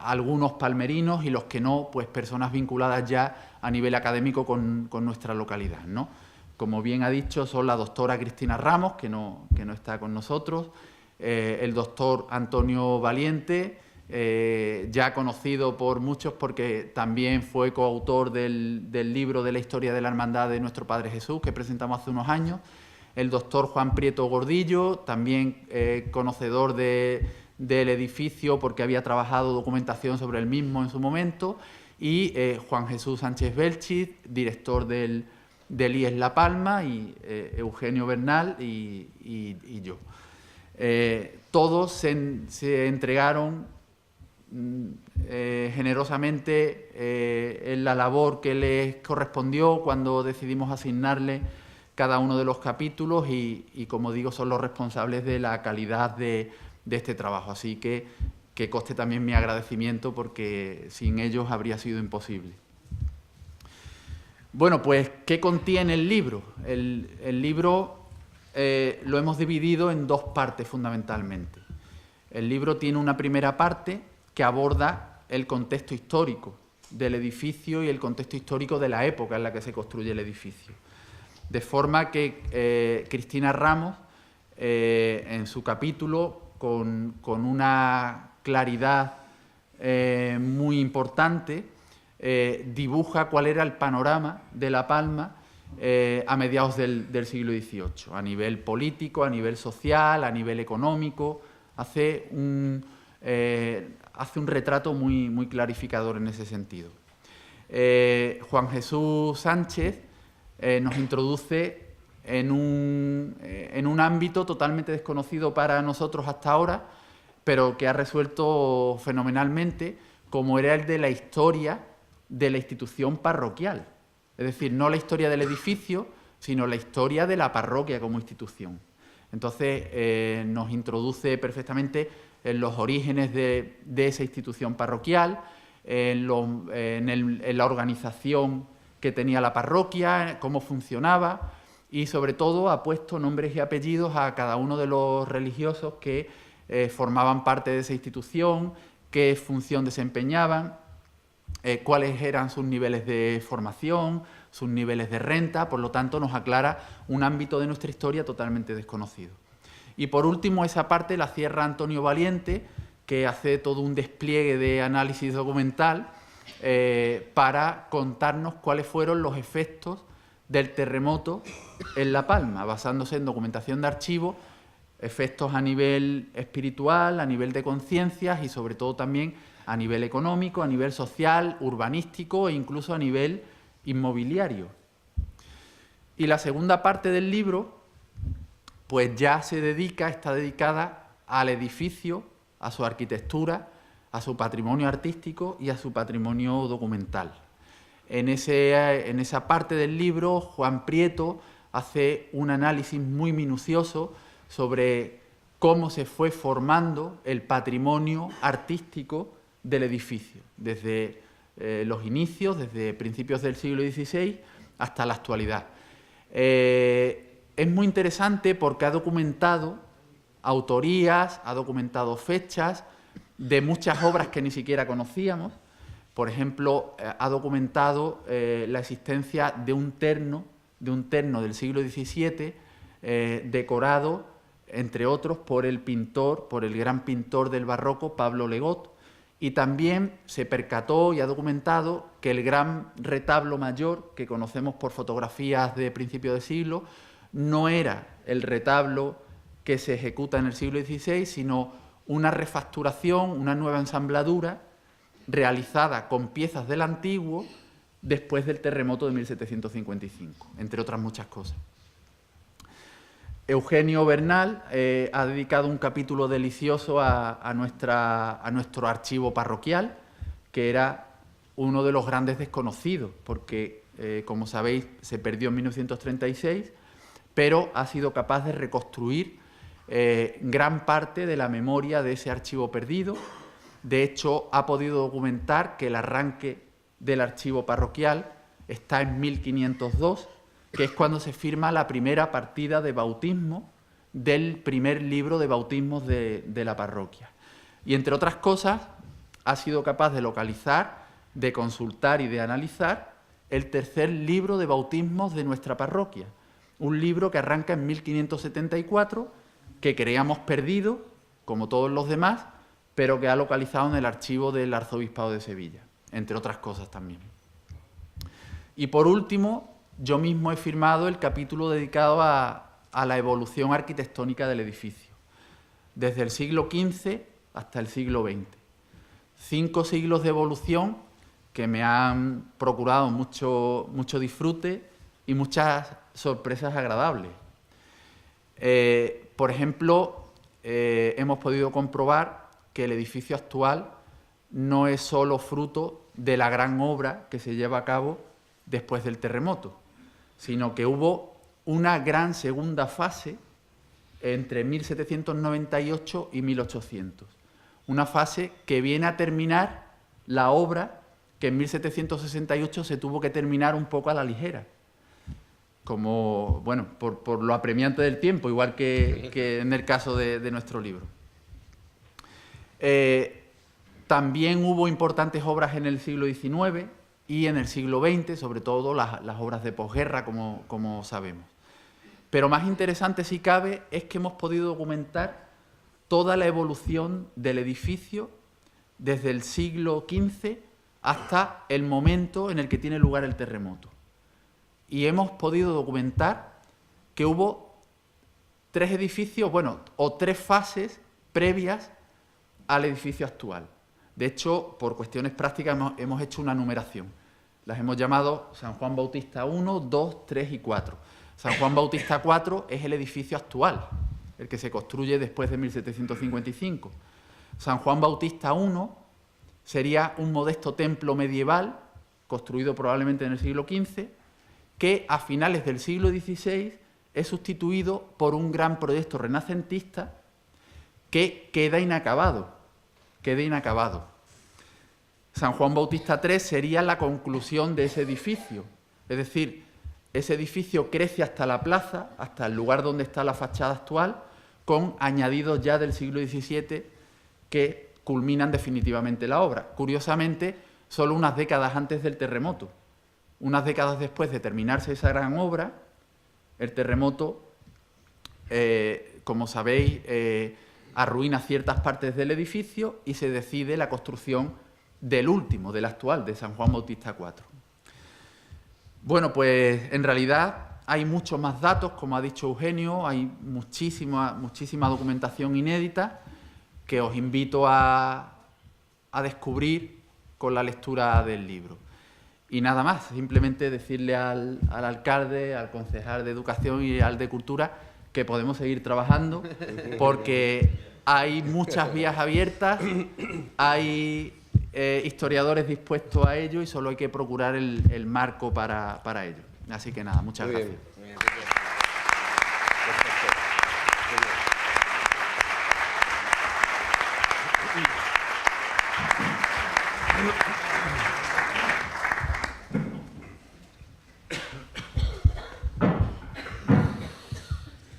algunos palmerinos y los que no, pues personas vinculadas ya a nivel académico con nuestra localidad, ¿no? Como bien ha dicho, son la doctora Cristina Ramos, que no está con nosotros, el doctor Antonio Valiente, ya conocido por muchos porque también fue coautor del libro de la historia de la Hermandad de Nuestro Padre Jesús, que presentamos hace unos años. El doctor Juan Prieto Gordillo, también conocedor del edificio porque había trabajado documentación sobre el mismo en su momento, y Juan Jesús Sánchez Belchis, director del IES La Palma, y Eugenio Bernal y yo. Todos se entregaron generosamente en la labor que les correspondió cuando decidimos asignarle cada uno de los capítulos y como digo, son los responsables de la calidad de este trabajo. Así que conste también mi agradecimiento porque sin ellos habría sido imposible. Bueno, pues, ¿qué contiene el libro? El libro lo hemos dividido en dos partes fundamentalmente. El libro tiene una primera parte que aborda el contexto histórico del edificio y el contexto histórico de la época en la que se construye el edificio. De forma que Cristina Ramos, en su capítulo, con una claridad muy importante, dibuja cuál era el panorama de La Palma a mediados del siglo XVIII, a nivel político, a nivel social, a nivel económico. Hace un retrato muy clarificador en ese sentido. Juan Jesús Sánchez nos introduce en un ámbito totalmente desconocido para nosotros hasta ahora, pero que ha resuelto fenomenalmente, como era el de la historia de la institución parroquial. Es decir, no la historia del edificio, sino la historia de la parroquia como institución. Entonces, nos introduce perfectamente en los orígenes de esa institución parroquial, en la organización que tenía la parroquia, cómo funcionaba, y sobre todo ha puesto nombres y apellidos a cada uno de los religiosos que formaban parte de esa institución, qué función desempeñaban, cuáles eran sus niveles de formación, sus niveles de renta. Por lo tanto, nos aclara un ámbito de nuestra historia totalmente desconocido. Y por último, esa parte la cierra Antonio Valiente, que hace todo un despliegue de análisis documental para contarnos cuáles fueron los efectos del terremoto en La Palma, basándose en documentación de archivo, efectos a nivel espiritual, a nivel de conciencias y sobre todo también a nivel económico, a nivel social, urbanístico e incluso a nivel inmobiliario. Y la segunda parte del libro, pues ya está dedicada al edificio, a su arquitectura, a su patrimonio artístico y a su patrimonio documental. En esa parte del libro, Juan Prieto hace un análisis muy minucioso sobre cómo se fue formando el patrimonio artístico del edificio, desde los inicios, desde principios del siglo XVI hasta la actualidad. Es muy interesante porque ha documentado autorías, ha documentado fechas de muchas obras que ni siquiera conocíamos. Por ejemplo, ha documentado la existencia de un terno del siglo XVII, decorado, entre otros, por el gran pintor del barroco, Pablo Legot, y también se percató y ha documentado que el gran retablo mayor, que conocemos por fotografías de principio de siglo, no era el retablo que se ejecuta en el siglo XVI, sino una refacturación, una nueva ensambladura, realizada con piezas del antiguo después del terremoto de 1755, entre otras muchas cosas. Eugenio Bernal ha dedicado un capítulo delicioso a nuestro archivo parroquial, que era uno de los grandes desconocidos, porque, como sabéis, se perdió en 1936, pero ha sido capaz de reconstruir gran parte de la memoria de ese archivo perdido. De hecho, ha podido documentar que el arranque del archivo parroquial está en 1502, que es cuando se firma la primera partida de bautismo del primer libro de bautismos de la parroquia. Y entre otras cosas, ha sido capaz de localizar, de consultar y de analizar el tercer libro de bautismos de nuestra parroquia. Un libro que arranca en 1574, que creíamos perdido, como todos los demás, pero que ha localizado en el archivo del Arzobispado de Sevilla, entre otras cosas también. Y por último, yo mismo he firmado el capítulo dedicado a la evolución arquitectónica del edificio, desde el siglo XV hasta el siglo XX. 5 siglos de evolución que me han procurado mucho disfrute y muchas sorpresas agradables. Por ejemplo, hemos podido comprobar que el edificio actual no es solo fruto de la gran obra que se lleva a cabo después del terremoto, sino que hubo una gran segunda fase entre 1798 y 1800. Una fase que viene a terminar la obra que en 1768 se tuvo que terminar un poco a la ligera, como, bueno, por lo apremiante del tiempo, igual que en el caso de nuestro libro. También hubo importantes obras en el siglo XIX y en el siglo XX, sobre todo las obras de posguerra, como sabemos. Pero más interesante, si cabe, es que hemos podido documentar toda la evolución del edificio desde el siglo XV hasta el momento en el que tiene lugar el terremoto. Y hemos podido documentar que hubo 3 edificios, bueno, o 3 fases previas al edificio actual. De hecho, por cuestiones prácticas hemos hecho una numeración. Las hemos llamado San Juan Bautista 1, 2, 3 y 4. San Juan Bautista 4 es el edificio actual, el que se construye después de 1755. San Juan Bautista 1 sería un modesto templo medieval, construido probablemente en el siglo XV, que a finales del siglo XVI es sustituido por un gran proyecto renacentista que queda inacabado. San Juan Bautista 3 sería la conclusión de ese edificio, es decir, ese edificio crece hasta la plaza, hasta el lugar donde está la fachada actual, con añadidos ya del siglo XVII que culminan definitivamente la obra. Curiosamente, solo unas décadas antes del terremoto. Unas décadas después de terminarse esa gran obra, el terremoto, como sabéis, arruina ciertas partes del edificio y se decide la construcción del último, del actual, de San Juan Bautista 4. Bueno, pues en realidad hay muchos más datos, como ha dicho Eugenio, hay muchísima documentación inédita que os invito a descubrir con la lectura del libro. Y nada más, simplemente decirle al alcalde, al concejal de Educación y al de Cultura que podemos seguir trabajando porque hay muchas vías abiertas, hay historiadores dispuestos a ello y solo hay que procurar el marco para ello. Así que nada, muchas gracias. Muy bien.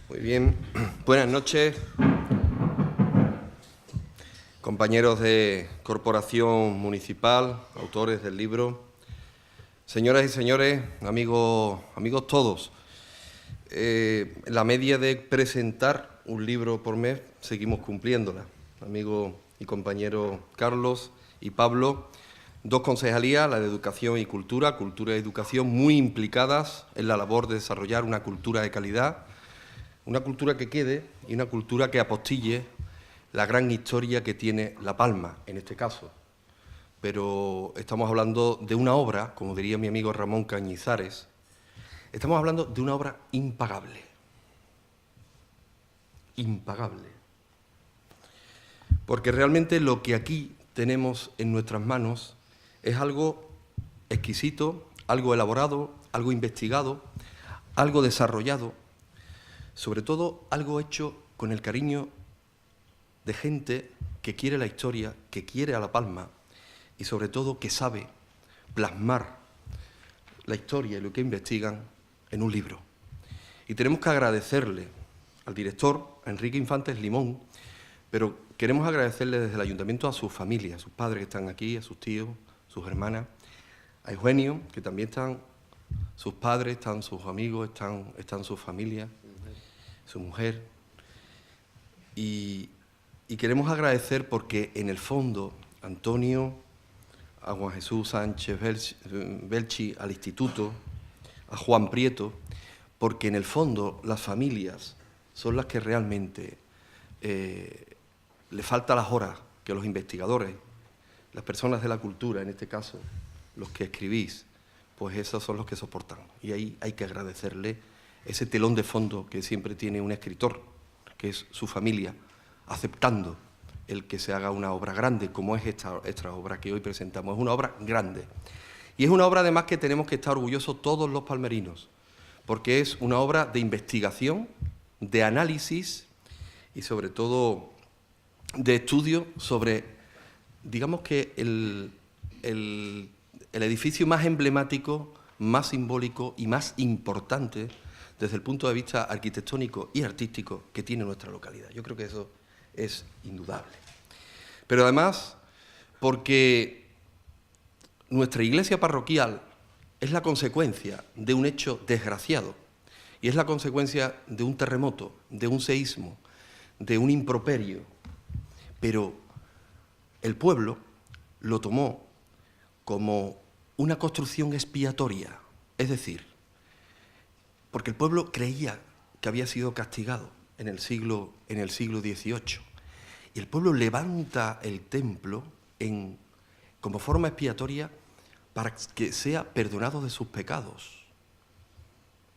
Muy bien, buenas noches, compañeros de Corporación Municipal, autores del libro, señoras y señores, amigos todos. La media de presentar un libro por mes seguimos cumpliéndola. Amigo y compañero Carlos y Pablo, 2 concejalías, la de Educación y Cultura, Cultura y Educación, muy implicadas en la labor de desarrollar una cultura de calidad, una cultura que quede y una cultura que apostille la gran historia que tiene La Palma, en este caso. Pero estamos hablando de una obra, como diría mi amigo Ramón Cañizares, estamos hablando de una obra impagable. Impagable. Porque realmente lo que aquí tenemos en nuestras manos es algo exquisito, algo elaborado, algo investigado, algo desarrollado, sobre todo algo hecho con el cariño de gente que quiere la historia, que quiere a La Palma y sobre todo que sabe plasmar la historia y lo que investigan en un libro. Y tenemos que agradecerle al director, a Enrique Infantes Limón, pero queremos agradecerle desde el ayuntamiento a su familia, a sus padres que están aquí, a sus tíos, sus hermanas, a Eugenio, que también están sus padres, están sus amigos, están sus familias, su mujer. Y Y queremos agradecer porque en el fondo Antonio, a Juan Jesús Sánchez Belchi, al Instituto, a Juan Prieto, porque en el fondo las familias son las que realmente le falta las horas que los investigadores, las personas de la cultura, en este caso, los que escribís, pues esos son los que soportan. Y ahí hay que agradecerle ese telón de fondo que siempre tiene un escritor, que es su familia, aceptando el que se haga una obra grande, como es esta obra que hoy presentamos. Es una obra grande. Y es una obra, además, que tenemos que estar orgullosos todos los palmerinos, porque es una obra de investigación, de análisis y, sobre todo, de estudio sobre, digamos que, el edificio más emblemático, más simbólico y más importante desde el punto de vista arquitectónico y artístico que tiene nuestra localidad. Yo creo que eso es indudable. Pero además, porque nuestra iglesia parroquial es la consecuencia de un hecho desgraciado, y es la consecuencia de un terremoto, de un seísmo, de un improperio, pero el pueblo lo tomó como una construcción expiatoria, es decir, porque el pueblo creía que había sido castigado en el siglo XVIII, y el pueblo levanta el templo como forma expiatoria para que sea perdonado de sus pecados.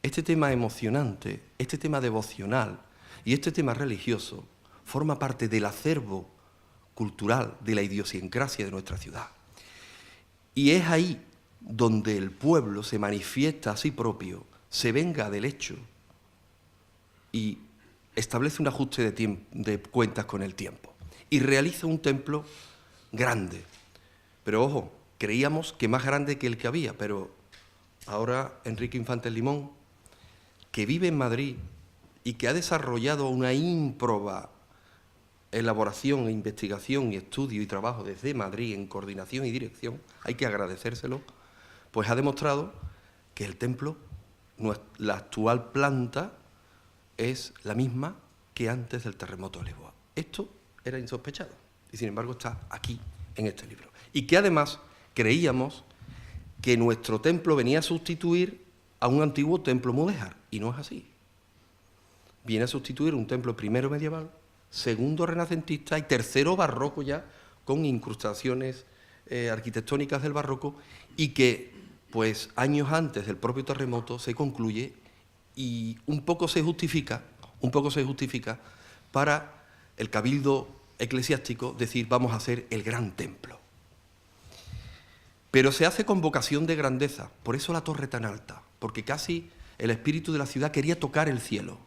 Este tema emocionante, este tema devocional y este tema religioso forma parte del acervo cultural, de la idiosincrasia de nuestra ciudad. Y es ahí donde el pueblo se manifiesta a sí propio, se venga del hecho y establece un ajuste de cuentas con el tiempo. Y realiza un templo grande. Pero ojo, creíamos que más grande que el que había, pero ahora Enrique Infantes Limón, que vive en Madrid y que ha desarrollado una ímproba elaboración, investigación y estudio y trabajo desde Madrid en coordinación y dirección, hay que agradecérselo, pues ha demostrado que el templo, la actual planta, es la misma que antes del terremoto de Lisboa. Esto era insospechado y sin embargo está aquí en este libro. Y que además creíamos que nuestro templo venía a sustituir a un antiguo templo mudéjar, y no es así. Viene a sustituir un templo primero medieval, segundo renacentista y tercero barroco, ya con incrustaciones arquitectónicas del barroco, y que pues años antes del propio terremoto se concluye y un poco se justifica para el cabildo eclesiástico decir vamos a hacer el gran templo. Pero se hace con vocación de grandeza, por eso la torre tan alta, porque casi el espíritu de la ciudad quería tocar el cielo,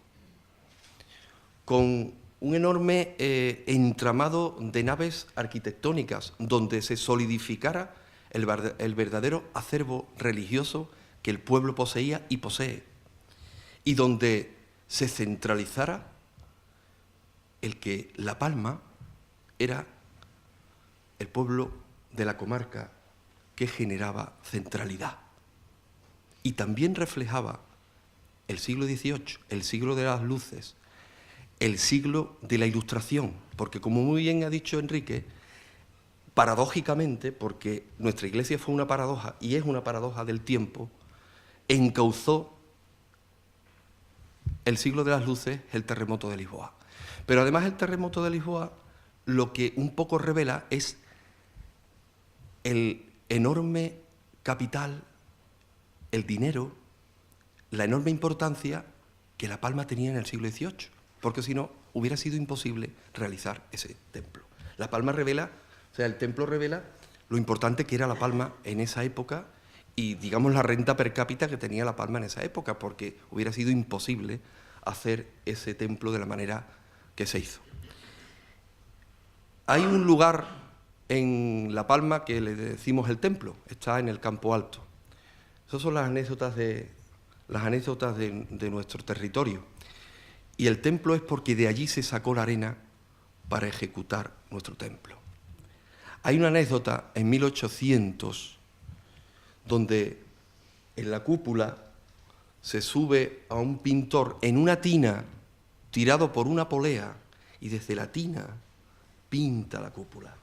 con un enorme entramado de naves arquitectónicas donde se solidificara el verdadero acervo religioso que el pueblo poseía y posee, y donde se centralizara el que La Palma era el pueblo de la comarca que generaba centralidad. Y también reflejaba el siglo XVIII, el siglo de las luces, el siglo de la Ilustración, porque como muy bien ha dicho Enrique, paradójicamente, porque nuestra iglesia fue una paradoja y es una paradoja del tiempo, encauzó el siglo de las luces el terremoto de Lisboa. Pero además el terremoto de Lisboa lo que un poco revela es el enorme capital, el dinero, la enorme importancia que La Palma tenía en el siglo XVIII, porque si no hubiera sido imposible realizar ese templo. La Palma revela, o sea, el templo revela lo importante que era La Palma en esa época y, digamos, la renta per cápita que tenía La Palma en esa época, porque hubiera sido imposible hacer ese templo de la manera que se hizo. Hay un lugar en La Palma que le decimos el templo, está en el Campo Alto. Esas son las anécdotas de nuestro territorio. Y el templo es porque de allí se sacó la arena para ejecutar nuestro templo. Hay una anécdota en 1800 donde en la cúpula se sube a un pintor en una tina tirado por una polea y desde la tina pinta la cúpula.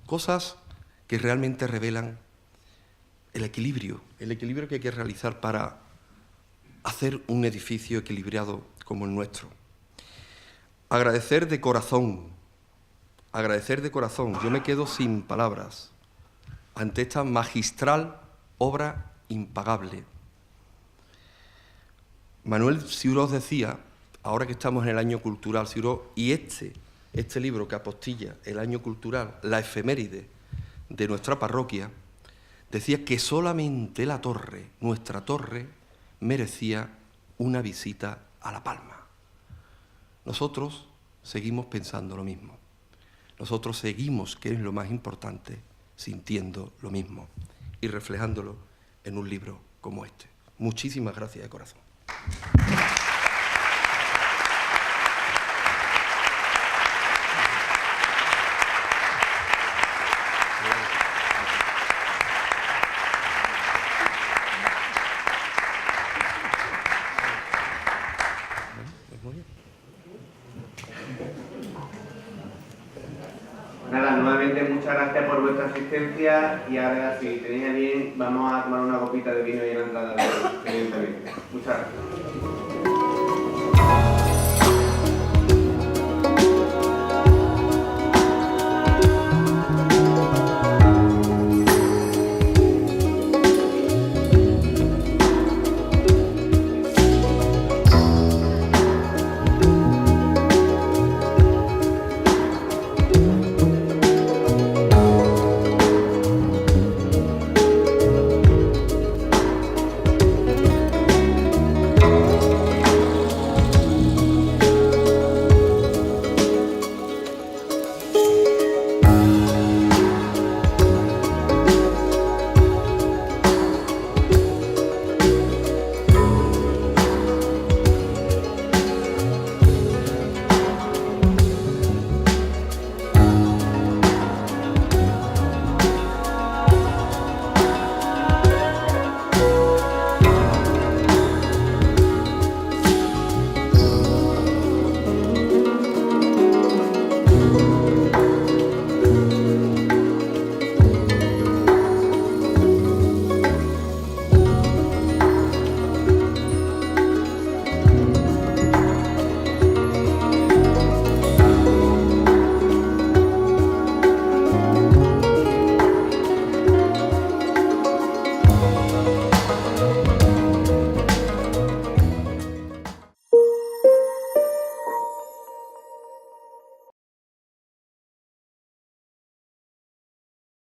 Cosas que realmente revelan el equilibrio que hay que realizar para hacer un edificio equilibrado como el nuestro. Agradecer de corazón, yo me quedo sin palabras ante esta magistral obra impagable. Manuel Ciurós decía, ahora que estamos en el año cultural, Ciurós, y este libro que apostilla el año cultural, la efeméride de nuestra parroquia, decía que solamente la torre, nuestra torre, merecía una visita a La Palma. Nosotros seguimos pensando lo mismo. Nosotros seguimos, que es lo más importante, sintiendo lo mismo y reflejándolo en un libro como este. Muchísimas gracias de corazón. Nada, nuevamente muchas gracias por vuestra asistencia y ahora, si tenéis a bien, vamos a tomar una copita de vino y a la entrada del ayuntamiento. Muchas gracias.